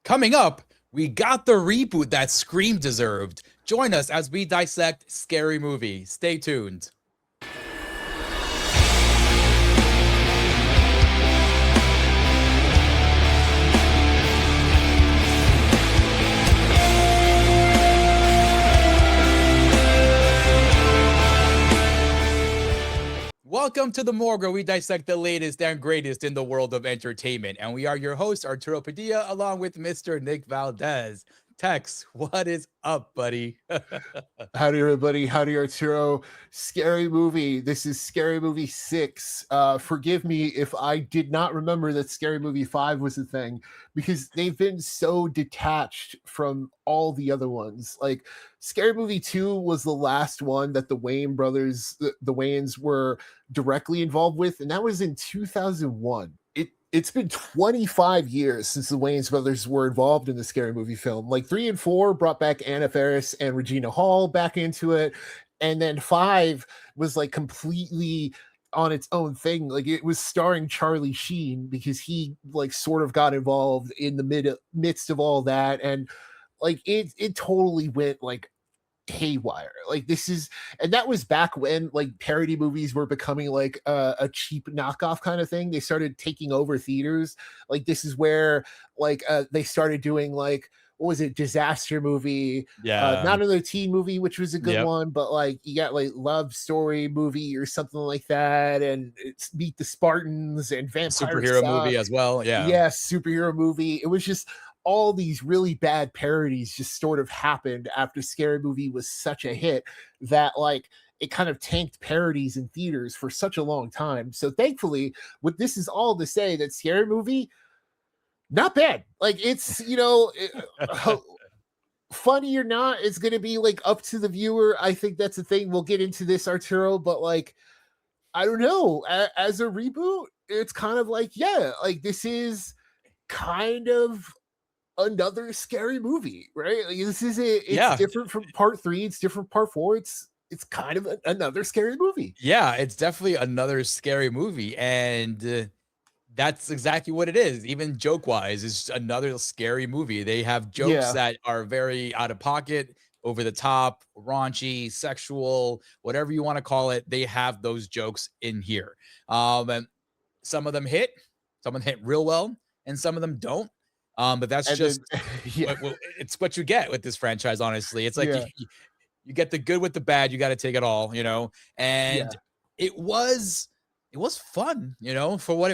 Coming up, we got the reboot that Scream deserved. Join us as we dissect Scary Movie. Stay tuned. Welcome to The Morgue, where we dissect the latest and greatest in the world of entertainment. And we are your hosts, Arturo Padilla, along with Mr. Nick Valdez. Tex, what is up, buddy? Howdy, everybody. Howdy, Arturo. Scary Movie. This is Scary Movie 6. Forgive me if I did not remember that Scary Movie 5 was a thing, because they've been so detached from all the other ones. Like, Scary Movie 2 was the last one that the Wayne brothers, the Wayans, were directly involved with, and that was in 2001. It's been 25 years since the Wayans brothers were involved in the Scary Movie film. Like 3 and 4 brought back Anna Faris and Regina Hall back into it. And then 5 was like completely on its own thing. Like, it was starring Charlie Sheen, because he like sort of got involved in the midst of all that. And like it totally went like haywire. Like, and that was back when like parody movies were becoming like a cheap knockoff kind of thing. They started taking over theaters. Like, this is where like they started doing like, what was it, Disaster Movie, Not Another Teen Movie, which was a good one, but like you got like Love Story Movie or something like that, and it's Meet the Spartans and Vampire Superhero movie as well. Yeah, superhero movie. It was just all these really bad parodies just sort of happened after Scary Movie was such a hit that like it kind of tanked parodies in theaters for such a long time. So thankfully, what this is all to say, that Scary Movie, not bad. Like, it's, funny or not, it's going to be like up to the viewer. I think that's the thing. We'll get into this, Arturo, but like, I don't know. As a reboot, it's kind of like, yeah, like this is kind of another Scary Movie, right? Like, it's different from part 3. It's different from part 4. It's kind of another Scary Movie. Yeah, it's definitely another Scary Movie, and that's exactly what it is. Even joke wise, it's another Scary Movie. They have jokes that are very out of pocket, over the top, raunchy, sexual, whatever you want to call it. They have those jokes in here. And some of them hit real well, and some of them don't. But that's it's what you get with this franchise. Honestly, it's like you get the good with the bad. You got to take it all, And it was fun, for what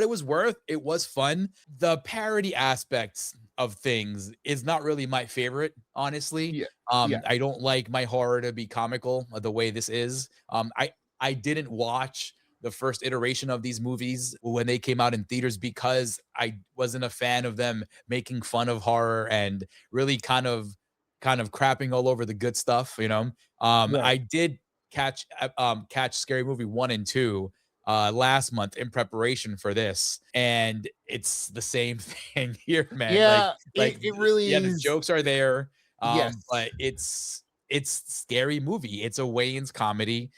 it was worth. It was fun. The parody aspects of things is not really my favorite, honestly. I don't like my horror to be comical the way this is. I didn't watch the first iteration of these movies when they came out in theaters, because I wasn't a fan of them making fun of horror and really kind of crapping all over the good stuff, I did catch Scary Movie 1 and 2 last month in preparation for this, and it's the same thing here, man. It really is. The jokes are there, but it's Scary Movie. It's a Wayans comedy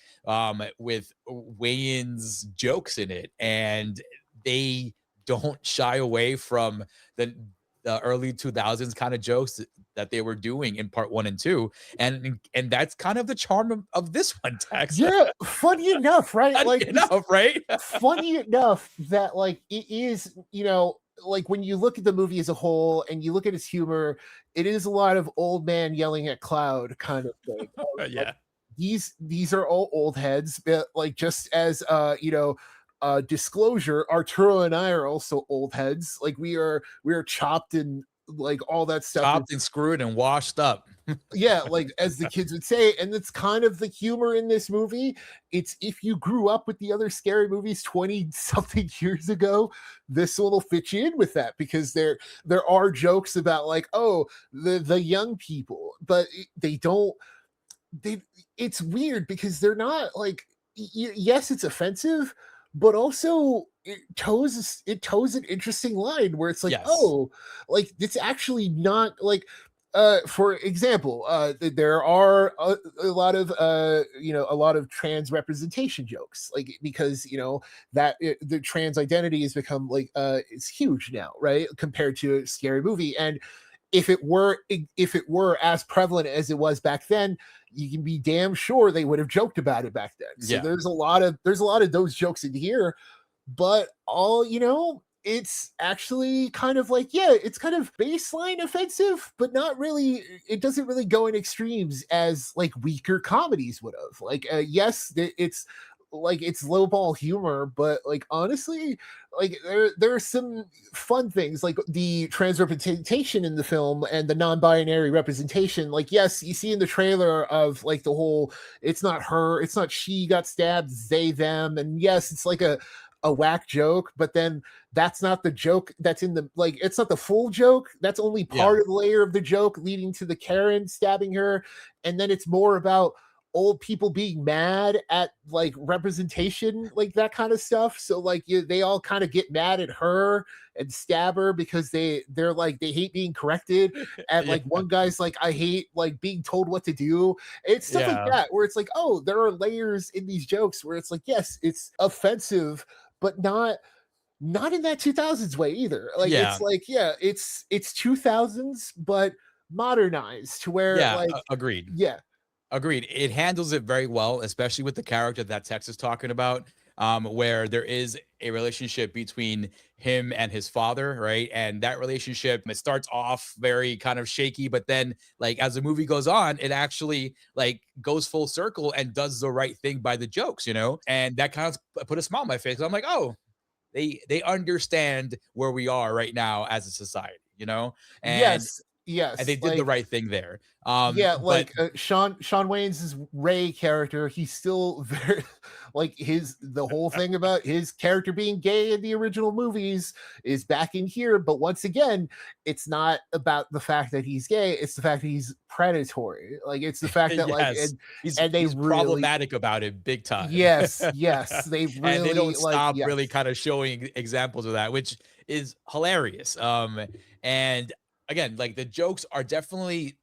with Wayans jokes in it, and they don't shy away from the early 2000s kind of jokes that they were doing in part 1 and 2, and that's kind of the charm of this one, Tex. Funny enough, right? Funny enough that like it is, like when you look at the movie as a whole and you look at its humor, it is a lot of old man yelling at cloud kind of thing. Yeah. These are all old heads, but like, just as disclosure, Arturo and I are also old heads. Like, we are chopped and like all that stuff, chopped and screwed and washed up. Like, as the kids would say. And it's kind of the humor in this movie. It's, if you grew up with the other Scary Movies 20 something years ago, this one will fit you in with that, because there are jokes about like, oh, the young people, but it's weird because they're not like, yes, it's offensive, but also it toes an interesting line where it's like, oh, like, it's actually not like For example, there are a lot of a lot of trans representation jokes, like, because that the trans identity has become like it's huge now, right, compared to a Scary Movie. And if it were as prevalent as it was back then, you can be damn sure they would have joked about it back then. So Yeah. there's a lot of those jokes in here, but it's actually kind of like, yeah, it's kind of baseline offensive, but not really. It doesn't really go in extremes as like weaker comedies would have. Like, yes, it's like it's lowball humor, but like honestly, like there are some fun things, like the trans representation in the film and the non-binary representation. Like, yes, you see in the trailer of like the whole, it's not her, it's not she got stabbed, they them, and yes, it's like a whack joke, but then that's not the joke that's in the, like, it's not the full joke. That's only Yeah. part of the layer of the joke leading to the Karen stabbing her. And then it's more about old people being mad at like representation, like that kind of stuff. So like they all kind of get mad at her and stab her because they're like they hate being corrected. And Yeah. like one guy's like, I hate like being told what to do. It's stuff like Yeah. that where it's like, oh, there are layers in these jokes where it's like, yes, it's offensive, but not in that 2000s way either. Like, Yeah. it's like, yeah, it's 2000s but modernized to where Yeah. like, Agreed. yeah, Agreed. It handles it very well, especially with the character that Tex is talking about, where there is a relationship between him and his father, right? And that relationship, it starts off very kind of shaky, but then, like, as the movie goes on, it actually like goes full circle and does the right thing by the jokes, and that kind of put a smile on my face. I'm like, oh, they understand where we are right now as a society, and yes, they yes, did the like, right thing there. yeah, But like Sean Wayne's Ray character, he's still very like the whole thing about his character being gay in the original movies is back in here, but once again, it's not about the fact that he's gay, it's the fact that he's predatory. Like, it's the fact that like, yes, and they he's really, problematic about it big time. yes, they And they really don't like, stop really yes. kind of showing examples of that, which is hilarious. And again, like the jokes are definitely,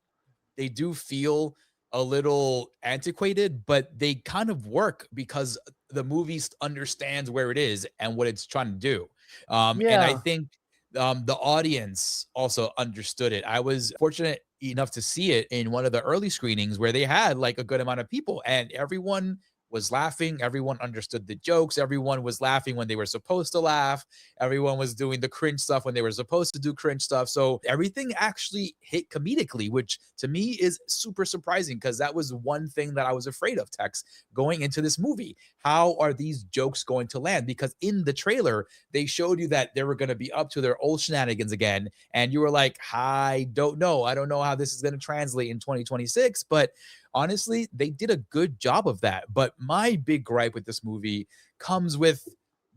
they do feel a little antiquated, but they kind of work because the movie understands where it is and what it's trying to do. And I Yeah. think the audience also understood it. I was fortunate enough to see it in one of the early screenings where they had like a good amount of people, and everyone was laughing. Everyone understood the jokes. Everyone was laughing when they were supposed to laugh. Everyone was doing the cringe stuff when they were supposed to do cringe stuff. So everything actually hit comedically, which to me is super surprising because that was one thing that I was afraid of, Tex, going into this movie. How are these jokes going to land? Because in the trailer, they showed you that they were going to be up to their old shenanigans again. And you were like, I don't know. I don't know how this is going to translate in 2026. But honestly, they did a good job of that. But my big gripe with this movie comes with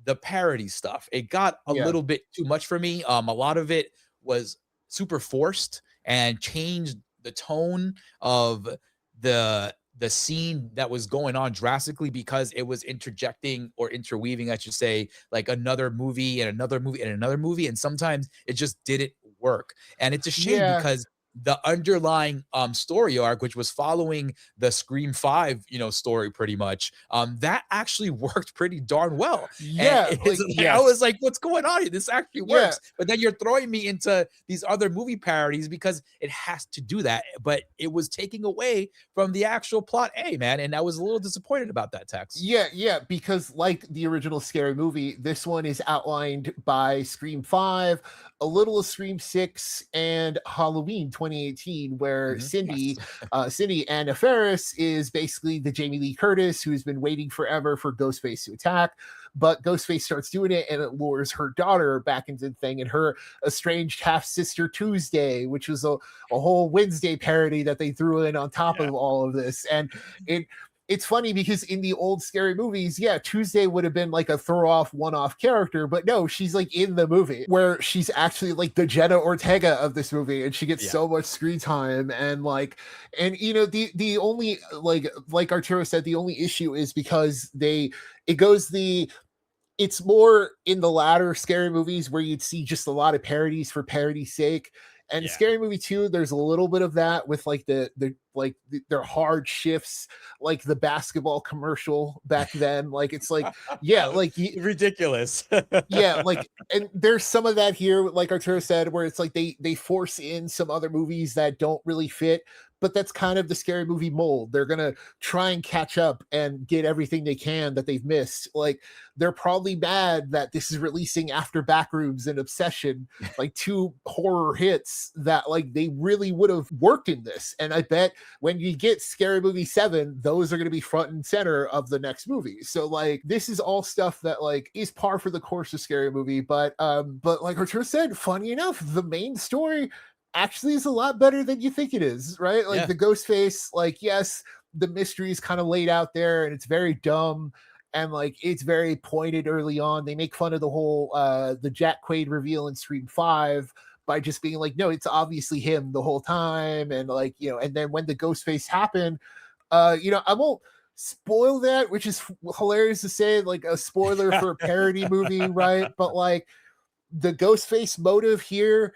the parody stuff. It got a Yeah. little bit too much for me. A lot of it was super forced and changed the tone of the scene that was going on drastically because it was interjecting or interweaving, I should say, like another movie and another movie and another movie. And sometimes it just didn't work. And it's a shame Yeah. because the underlying story arc, which was following the Scream 5, story pretty much, that actually worked pretty darn well. And Yeah, it's like, like, I was yes. like, what's going on here? This actually Yeah. works. But then you're throwing me into these other movie parodies because it has to do that. But it was taking away from the actual plot A, man. And I was a little disappointed about that, Tex. Yeah, yeah, because like the original Scary Movie, this one is outlined by Scream 5, a little of Scream 6, and Halloween 2018, where Yes. Cindy Anna Faris is basically the Jamie Lee Curtis who's been waiting forever for Ghostface to attack. But Ghostface starts doing it and it lures her daughter back into the thing, and her estranged half sister Tuesday, which was a whole Wednesday parody that they threw in on top Yeah. of all of this. And it's funny because in the old Scary Movies, yeah, Tuesday would have been like a throw off, one off character, but no, she's like in the movie where she's actually like the Jenna Ortega of this movie, and she gets Yeah. so much screen time. And like, and the only like Arturo said, the only issue is because it goes the it's more in the latter Scary Movies where you'd see just a lot of parodies for parody's sake. And Yeah. Scary Movie 2, there's a little bit of that with like their hard shifts, like the basketball commercial back then. Like it's like, yeah, like Ridiculous. yeah, like, and there's some of that here, like Arturo said, where it's like they force in some other movies that don't really fit, but that's kind of the Scary Movie mold. They're gonna try and catch up and get everything they can that they've missed. Like they're probably mad that this is releasing after Backrooms and Obsession, like two horror hits that like they really would have worked in this. And I bet when you get Scary Movie 7, those are going to be front and center of the next movie. So like this is all stuff that like is par for the course of Scary Movie. But like Arturo said, funny enough, the main story actually is a lot better than you think it is, right? Like Yeah. the ghost face, like yes, the mystery is kind of laid out there and it's very dumb and like it's very pointed early on. They make fun of the whole the Jack Quaid reveal in Scream 5 by just being like, no, it's obviously him the whole time. And like, you know, and then when the ghost face happened, you know, I won't spoil that, which is hilarious to say, like a spoiler for a parody movie, right? But like the ghost face motive here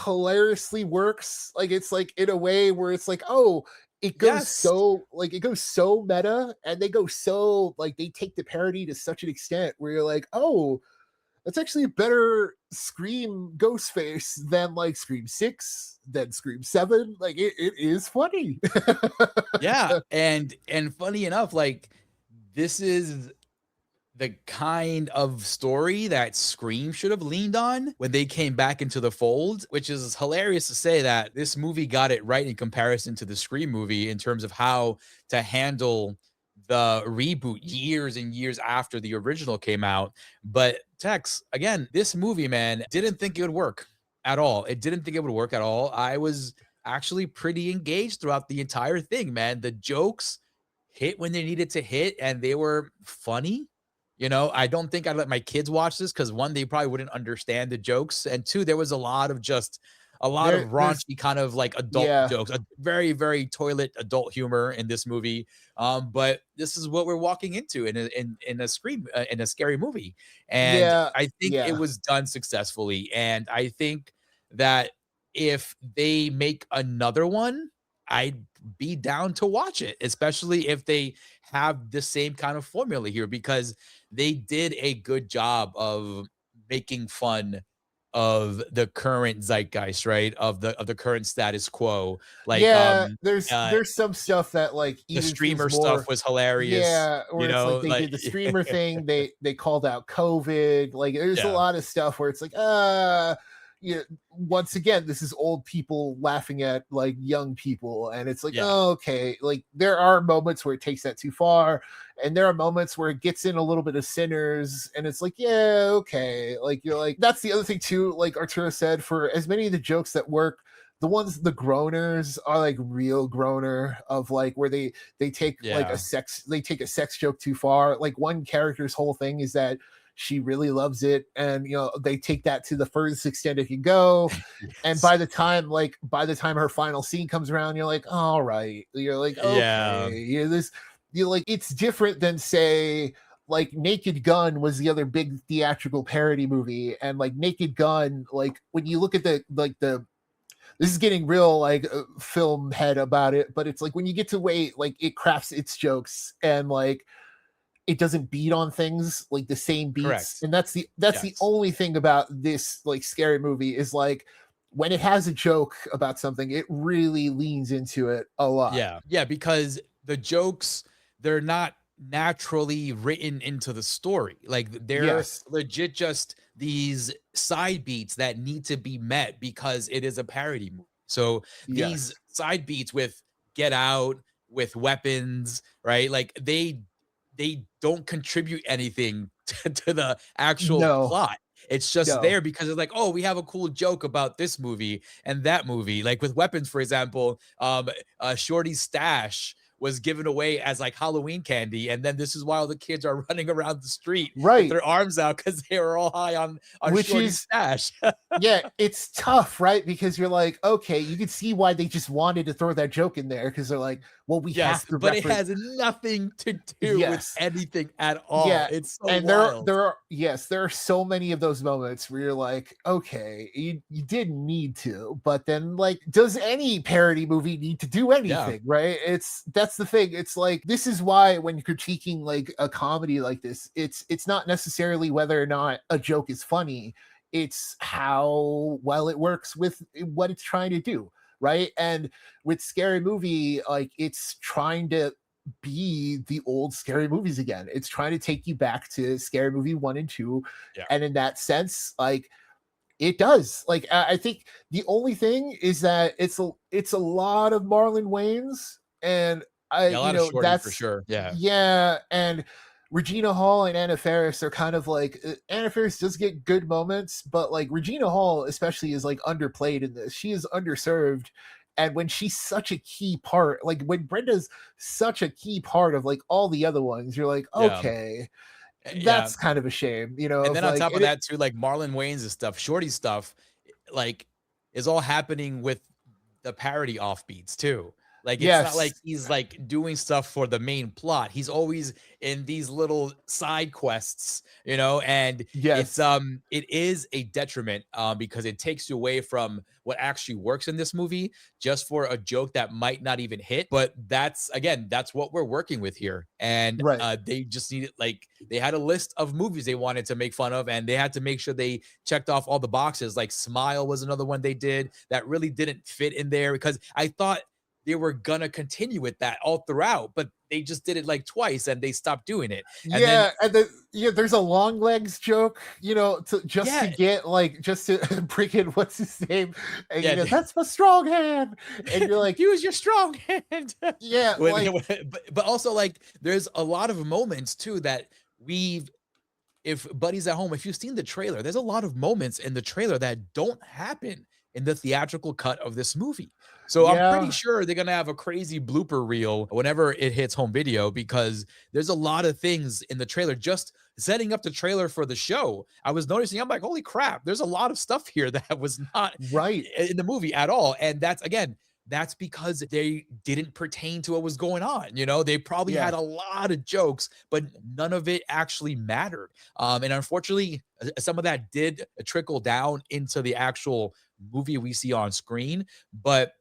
hilariously works. Like it's like in a way where it's like, oh, it goes Yes. so like it goes so meta and they go so like they take the parody to such an extent where you're like, oh, that's actually a better Scream ghost face than like Scream 6, than Scream 7. Like it is funny. Yeah. And funny enough, like this is the kind of story that Scream should have leaned on when they came back into the fold, which is hilarious to say that this movie got it right in comparison to the Scream movie in terms of how to handle the reboot years and years after the original came out. But Tex, again, this movie, man, didn't think it would work at all. It didn't think it would work at all. I was actually pretty engaged throughout the entire thing, man. The jokes hit when they needed to hit and they were funny. You know, I don't think I'd let my kids watch this because one, they probably wouldn't understand the jokes. And two, there was a lot of just a lot of There's raunchy kind of like adult yeah, jokes, a very, very toilet adult humor in this movie. But this is what we're walking into in a scream in a scary movie. And yeah, I think it yeah. was done successfully. And I think that if they make another one, I'd be down to watch it, especially if they have the same kind of formula here because they did a good job of making fun of the current zeitgeist, right? Of the current status quo. Like Yeah, uh there's some stuff that like the even feels streamer stuff more, was hilarious, yeah, you where it's like know, they like did the streamer thing, they called out COVID. Like there's a yeah, lot of stuff where it's like, you know, once again, this is old people laughing at like young people, and it's like, yeah, oh, okay, like there are moments where it takes that too far, and there are moments where it gets in a little bit of Sinners, and it's like, yeah, okay, like you're like, that's the other thing too, like Arturo said, for as many of the jokes that work, the groaners are like real groaner of like where they take like yeah. they take a sex joke too far. Like one character's whole thing is that she really loves it, and you know they take that to the furthest extent it can go. And Yes. by the time her final scene comes around, you're like, all right, you're like, Yeah. okay, yeah, this, you're like, it's different than say like Naked Gun was the other big theatrical parody movie, and like Naked Gun, like when you look at the this is getting real like film head about it, but it's like when you get to wait, like it crafts its jokes and like it doesn't beat on things like the same beats. Correct. And that's the Yes. only thing about this like scary movie is like when it has a joke about something, it really leans into it a lot. Yeah. Yeah, because the jokes, they're not naturally written into the story. Like they're Yes. legit just these side beats that need to be met because it is a parody movie. So these Yes. side beats with Get Out, with weapons, right? Like they don't contribute anything to the actual No. plot. It's just No. there because it's like, oh, we have a cool joke about this movie and that movie. Like with weapons, for example, Shorty's stash was given away as like Halloween candy, and then this is why all the kids are running around the street with Right. their arms out because they were all high on Which Shorty's is, stash. yeah, it's tough, right? Because you're like, okay, you can see why they just wanted to throw that joke in there because they're like, well, we Yes, have to but it reference. has nothing to do with Yes. anything at all. Yeah. It's so And wild. there are, yes, there are so many of those moments where you're like, okay, you didn't need to, but then like, does any parody movie need to do Yeah. anything, right? That's the thing. It's like, this is why when you're critiquing like a comedy like this, it's not necessarily whether or not a joke is funny, it's how well it works with what it's trying to do, right? And with Scary Movie, like it's trying to be the old scary movies again. It's trying to take you back to Scary Movie 1 and 2. Yeah. And in that sense, like it does. Like I think the only thing is that it's a lot of Marlon Wayans, and I, Yeah, a you lot of know, Shorty for that's, sure. Yeah. yeah. And Regina Hall and Anna Faris are kind of like, Anna Faris does get good moments, but like Regina Hall especially is like underplayed in this. She is underserved. And when she's such a key part, like when Brenda's such a key part of like all the other ones, you're like, Yeah. okay, Yeah. that's kind of a shame, you know, And of then on like top of that too, like Marlon Wayans' stuff, Shorty stuff, like is all happening with the parody offbeats too. Like it's not like yes, he's like doing stuff for the main plot. He's always in these little side quests, and it's yes, it is a detriment because it takes you away from what actually works in this movie just for a joke that might not even hit. But that's what we're working with here. And right. they just needed like they had a list of movies they wanted to make fun of, and they had to make sure they checked off all the boxes. Like Smile was another one they did that really didn't fit in there because I thought they were gonna continue with that all throughout, but they just did it like twice and they stopped doing it. And then Yeah, and then yeah, there's a long legs joke, just to yeah, get like just to bring in what's his name, and yeah, that's my strong hand, and you're like, use your strong hand. yeah, like But also like there's a lot of moments too that we've if Buddy's at home, if you've seen the trailer, there's a lot of moments in the trailer that don't happen in the theatrical cut of this movie. So I'm pretty yeah, sure they're gonna have a crazy blooper reel whenever it hits home video because there's a lot of things in the trailer. Just setting up the trailer for the show, I was noticing, I'm like, holy crap, there's a lot of stuff here that was not right, in the movie at all. And that's because they didn't pertain to what was going on. They probably yeah, had a lot of jokes, but none of it actually mattered. And unfortunately, some of that did trickle down into the actual movie we see on screen. But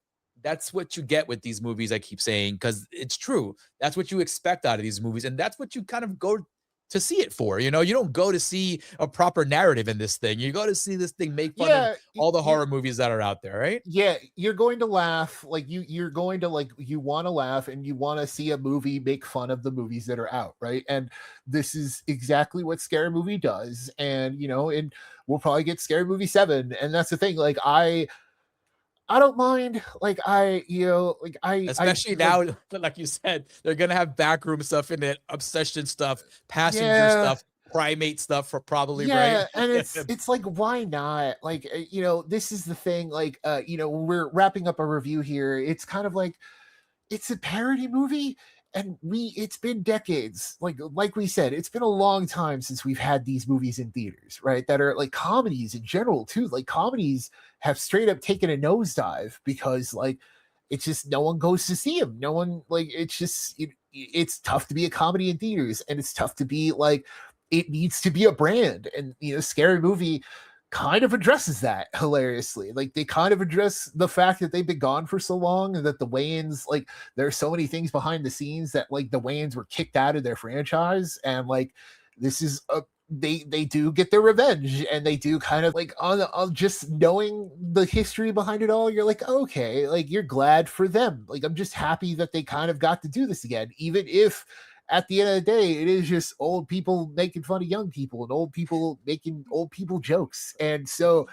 that's what you get with these movies, I keep saying, because it's true. That's what you expect out of these movies. And that's what you kind of go to see it for. You don't go to see a proper narrative in this thing. You go to see this thing make fun of yeah. all the You're horror movies that are out there, right? yeah, you're going to laugh, like you're going to like you want to laugh, and you want to see a movie make fun of the movies that are out, right? And this is exactly what Scary Movie does, and and we'll probably get Scary Movie 7, and that's the thing. Like I don't mind. Like I Especially like now, like you said, they're gonna have backroom stuff in it, obsession stuff, passenger yeah, stuff, primate stuff for probably, right? yeah, and it's like why not? Like this is the thing. Like when we're wrapping up a review here, it's kind of like it's a parody movie, and it's been decades, like we said, it's been a long time since we've had these movies in theaters, right? That are like comedies in general too. Like comedies have straight up taken a nosedive because like it's just no one goes to see them. No one, like it's just it's tough to be a comedy in theaters, and it's tough to be like it needs to be a brand. And Scary Movie kind of addresses that hilariously. Like they kind of address the fact that they've been gone for so long, and that the Wayans, like there's so many things behind the scenes that like the Wayans were kicked out of their franchise, and like this is a they do get their revenge, and they do kind of like on just knowing the history behind it all, you're like, okay, like you're glad for them. Like I'm just happy that they kind of got to do this again, even if at the end of the day, it is just old people making fun of young people, and old people making old people jokes. And so,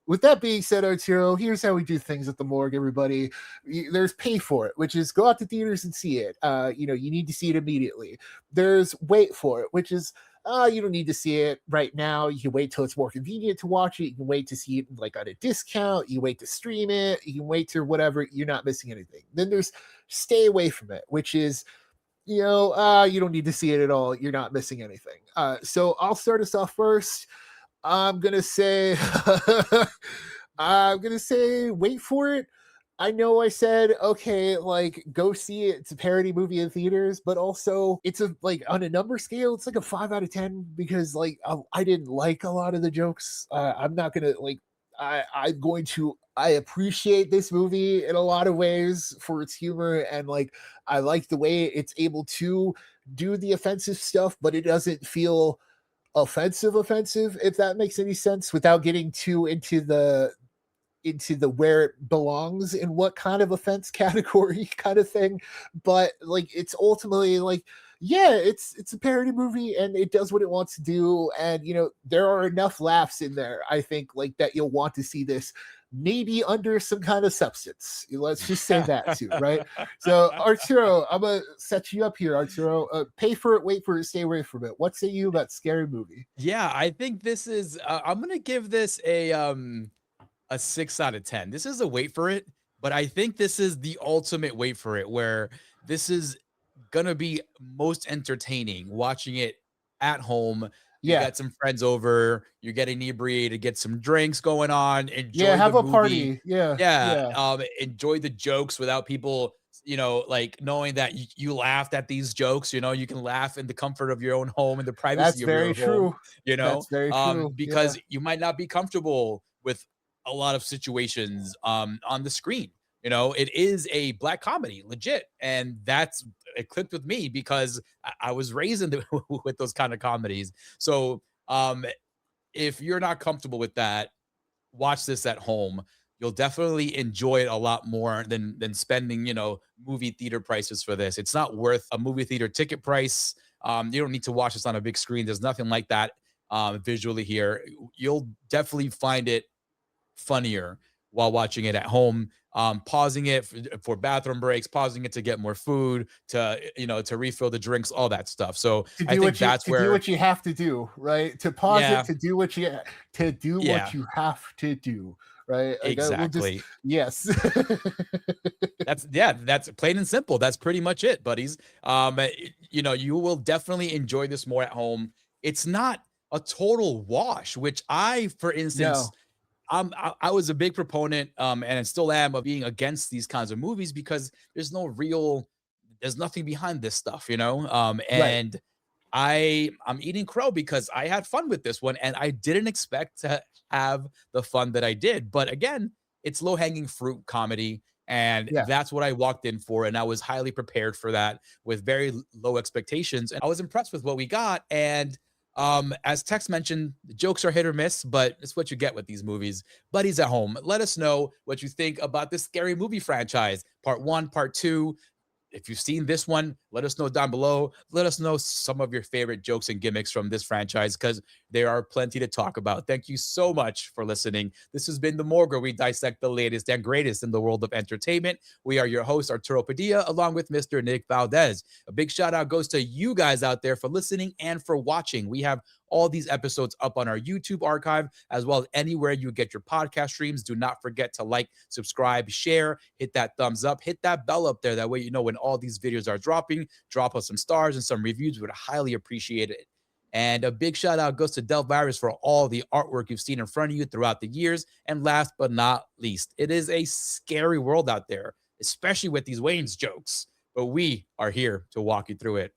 with that being said, Arturo, here's how we do things at the morgue, everybody. There's pay for it, which is go out to theaters and see it. You need to see it immediately. There's wait for it, which is you don't need to see it right now. You can wait till it's more convenient to watch it. You can wait to see it like on a discount. You wait to stream it. You can wait to whatever. You're not missing anything. Then there's stay away from it, which is, you don't need to see it at all. You're not missing anything. So I'll start us off first. I'm gonna say, wait for it. I know I said, okay, like go see it. It's a parody movie in theaters, but also it's a like on a number scale, it's like a 5 out of 10 because like I didn't like a lot of the jokes. I'm not gonna like I appreciate this movie in a lot of ways for its humor and like I like the way it's able to do the offensive stuff, but it doesn't feel offensive, if that makes any sense, without getting too into the where it belongs in what kind of offense category kind of thing. But like it's ultimately like, yeah, it's a parody movie and it does what it wants to do. And there are enough laughs in there, I think, like that you'll want to see this maybe under some kind of substance. Let's just say that too, right? So Arturo, I'm gonna set you up here, Arturo. Pay for it, wait for it, stay away from it. What say you about Scary Movie? Yeah, I think this is I'm gonna give this a 6 out of 10. This is a wait for it, but I think this is the ultimate wait for it where this is gonna be most entertaining watching it at home. You Yeah. got some friends over, you're getting inebriated, get some drinks going on, Yeah, enjoy the have a movie. party. Yeah. Yeah, Yeah. enjoy the jokes without people, like knowing that you laughed at these jokes. You can laugh in the comfort of your own home, in the privacy That's of your very home, true. That's very true. Yeah. because you might not be comfortable with a lot of situations on the screen. It is a black comedy, legit, and it clicked with me because I was raised with those kind of comedies. So if you're not comfortable with that, watch this at home. You'll definitely enjoy it a lot more than spending, movie theater prices for this. It's not worth a movie theater ticket price. You don't need to watch this on a big screen. There's nothing like that visually here. You'll definitely find it funnier while watching it at home. Pausing it for bathroom breaks, pausing it to get more food, to refill the drinks, all that stuff. So To I do think what you that's to do where, what you have to do, right? To pause it, yeah, to do what yeah, you have to do, right? Like we'll just exactly. yes. That's plain and simple. That's pretty much it, buddies. You will definitely enjoy this more at home. It's not a total wash, which for instance, No. I was a big proponent, and I still am, of being against these kinds of movies because there's nothing behind this stuff, Right. and I'm eating crow because I had fun with this one and I didn't expect to have the fun that I did. But again, it's low hanging fruit comedy. And Yeah. that's what I walked in for. And I was highly prepared for that with very low expectations. And I was impressed with what we got. And as Tex mentioned, the jokes are hit or miss, but it's what you get with these movies. Buddies at home, let us know what you think about this scary movie franchise. Part one, part two. If you've seen this one, let us know down below. Let us know some of your favorite jokes and gimmicks from this franchise because there are plenty to talk about. Thank you so much for listening. This has been The Morgue, where we dissect the latest and greatest in the world of entertainment. We are your hosts, Arturo Padilla, along with Mr. Nick Valdez. A big shout out goes to you guys out there for listening and for watching. We have all these episodes up on our YouTube archive, as well as anywhere you get your podcast streams. Do not forget to like, subscribe, share, hit that thumbs up, hit that bell up there. That way, when all these videos are dropping, drop us some stars and some reviews. We would highly appreciate it. And a big shout out goes to Delvirus for all the artwork you've seen in front of you throughout the years. And last but not least, it is a scary world out there, especially with these Wayne's jokes, but we are here to walk you through it.